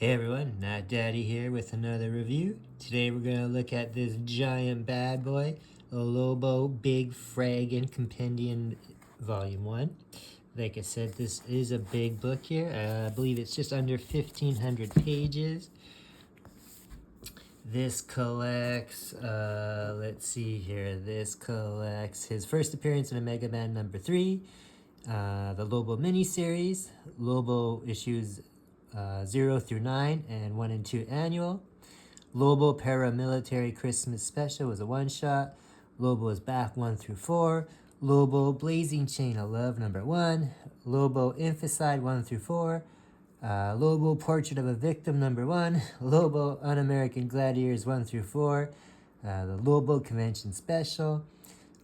Hey everyone, Not Daddy here with another review. Today we're going to look at this giant bad boy, Lobo Big Fraggin Compendium Volume 1. Like I said, this is a big book here. I believe it's just under 1,500 pages. This collects, let's see here, this collects his first appearance in Omega Man number 3, the Lobo miniseries, Lobo issues 0 through 9, and 1 and 2 annual. Lobo Paramilitary Christmas Special was a one-shot. Lobo is Back 1 through 4. Lobo Blazing Chain of Love number 1. Lobo Infanticide 1 through 4. Lobo Portrait of a Victim number 1. Lobo Unamerican Gladiators 1 through 4. The Lobo Convention Special.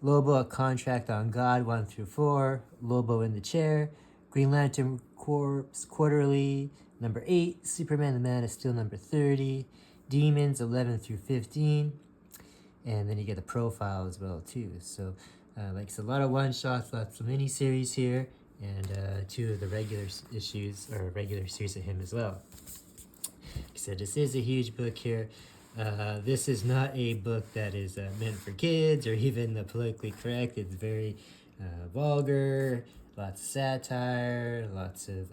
Lobo A Contract on God 1 through 4. Lobo in the Chair. Green Lantern Corps Quarterly number 8. Superman the Man of Steel number 30. Demons 11 through 15. And then you get the profile as well too. So like it's a lot of one-shots, lots of mini-series here, and 2 of the regular issues, or regular series of him as well. Like I said, this is a huge book here. This is not a book that is meant for kids or even the politically correct. It's very vulgar, lots of satire, lots of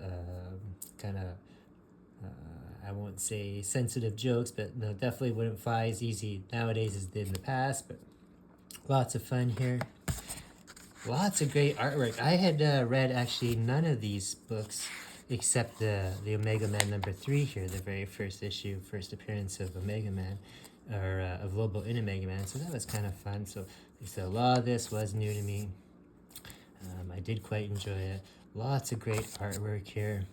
kind of, I won't say sensitive jokes, but no, definitely wouldn't fly as easy nowadays as did in the past, but lots of fun here. Lots of great artwork. I had read actually none of these books except the Omega Man number 3 here, the very first issue, first appearance of Omega Man, or of Lobo in Omega Man, so that was kind of fun. So a lot of this was new to me. I did quite enjoy it. Lots of great artwork here.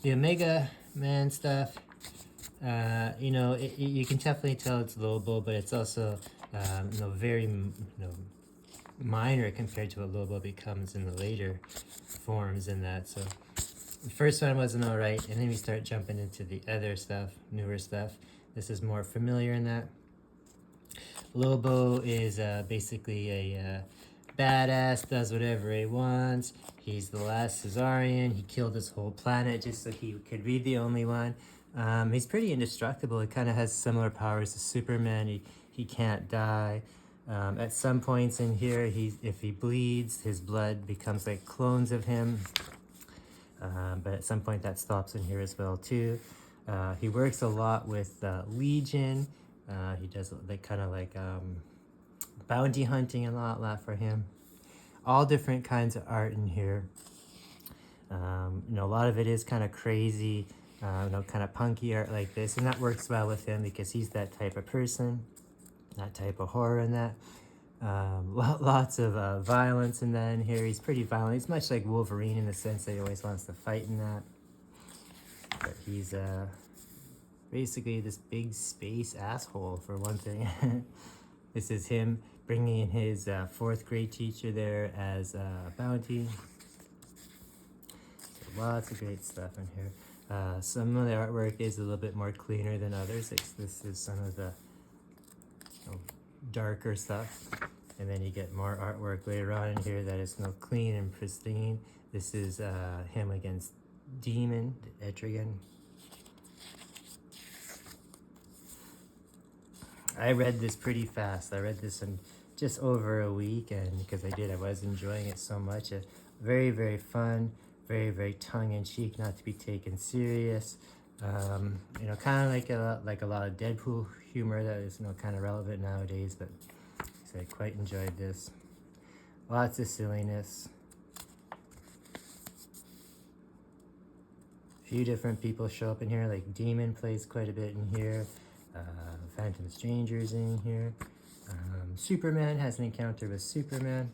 The Omega Man stuff, you know, you can definitely tell it's Lobo, but it's also, you know, very, minor compared to what Lobo becomes in the later forms in that. So the first one wasn't alright, and then we start jumping into the other stuff, newer stuff. This is more familiar in that. Lobo is basically a badass, does whatever he wants. He's the last Caesarian. He killed his whole planet just so he could be the only one. He's pretty indestructible. He kind of has similar powers to Superman. He can't die. At some points in here, if he bleeds, his blood becomes like clones of him. But at some point that stops in here as well too. He works a lot with Legion. He does like kind of like bounty hunting a lot for him. All different kinds of art in here. You know, a lot of it is kind of crazy, you know, kind of punky art like this, and that works well with him because he's that type of person, that type of horror in that. Lots of violence in that in here. He's pretty violent. He's much like Wolverine in the sense that he always wants to fight in that. But he's basically this big space asshole for one thing. This is him bringing in his 4th grade teacher there as a bounty. So lots of great stuff in here. Some of the artwork is a little bit more cleaner than others. This is some of the darker stuff, and then you get more artwork later on in here that is clean and pristine. This is him against Demon, Etrigan. I read this pretty fast. I read this in just over a week, and because I was enjoying it so much. Very, very fun, very tongue-in-cheek, not to be taken serious. You know, kind of like a lot of Deadpool humor that is, you know, kind of relevant nowadays, but so I quite enjoyed this. Lots of silliness. A few different people show up in here, like Demon plays quite a bit in here. Phantom Stranger's in here. Superman has an encounter with Superman.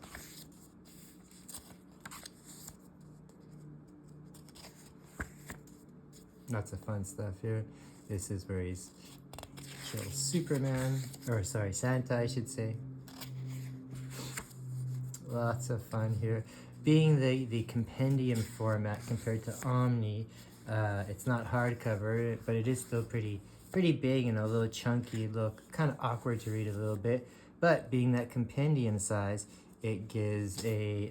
Lots of fun stuff here. This is where he's Superman, or sorry, Santa I should say. Lots of fun here. Being the compendium format compared to Omni, it's not hardcover, but it is still pretty big and a little chunky look, kind of awkward to read a little bit. But being that compendium size, it gives a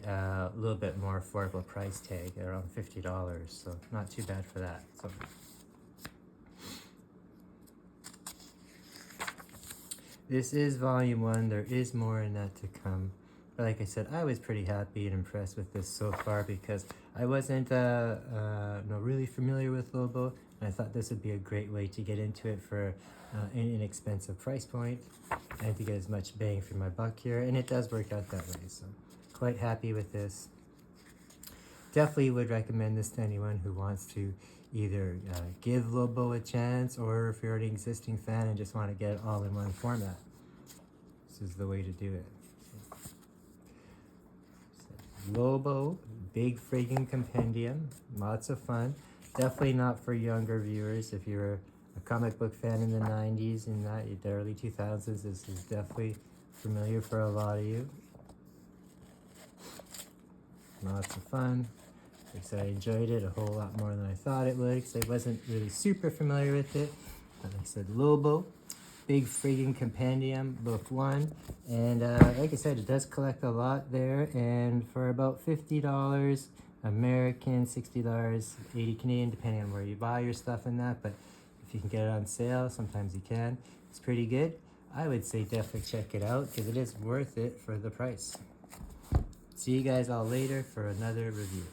little bit more affordable price tag, around $50, so not too bad for that. So This is volume 1. There is more in that to come. But like I said, I was pretty happy and impressed with this so far because I wasn't really familiar with Lobo, and I thought this would be a great way to get into it for an inexpensive price point and to get as much bang for my buck here, and it does work out that way, so quite happy with this. Definitely would recommend this to anyone who wants to either give Lobo a chance, or if you're already an existing fan and just want to get it all in one format. This is the way to do it. Lobo Big Fraggin compendium, lots of fun. Definitely not for younger viewers. If you're a comic book fan in the 90s and the early 2000s, this is definitely familiar for a lot of you. Lots of fun. Like I said, I enjoyed it a whole lot more than I thought it would because I wasn't really super familiar with it. But like I said, Lobo Big Fraggin compendium, book 1, and like I said, it does collect a lot there, and for about $50 American, $60, 80 Canadian, depending on where you buy your stuff in that, but if you can get it on sale, sometimes you can. It's pretty good. I would say definitely check it out because it is worth it for the price. See you guys all later for another review.